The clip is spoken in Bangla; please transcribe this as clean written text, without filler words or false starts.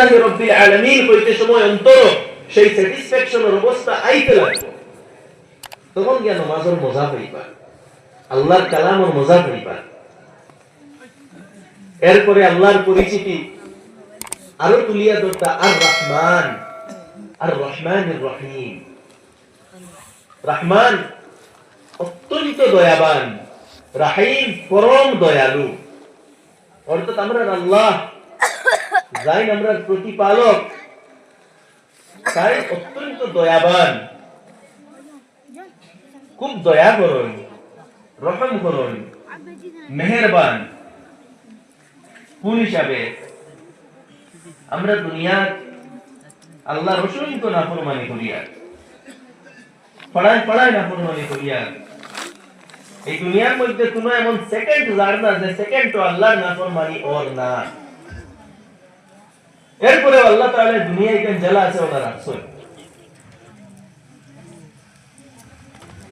আলহামদুলিল্লাহি রাব্বিল আলামিন কইতে সময় অন্তর সেই স্যাটিসফ্যাকশনের অবস্থা আইতে লাগবে, তখন জ্ঞান নামাজের মজা পাইবা, আল্লাহর কালামের মজা পাইবা। এরপরে আল্লাহর পরিচিতি আরো তুলিয়া ধরতা, আর রহমান, আর রহমানির রহিম। রহমান অত্যন্ত দয়াবান, রাহিম পরম দয়ালু। অর্থাৎ আমরা আল্লাহ যাই আমরা প্রতিপালক, তাই অত্যন্ত দয়াবান, খুব দয়া করুন, রহম করুন, মেহেরবান। কোন হিসাবে আমরা দুনিয়ার আল্লাহর অসংখ্য নাফরমানি করিয়া, পড়ায় নাফরমানি করিয়া, এই দুনিয়ার মধ্যে কোনো এমন সেকেন্ড যায় না যে সেকেন্ড তো আল্লাহর নাফরমানি ওর না। এরপরে আল্লাহ তাআলা দুনিয়ায় কেন জ্বালা আছে ওনার আসল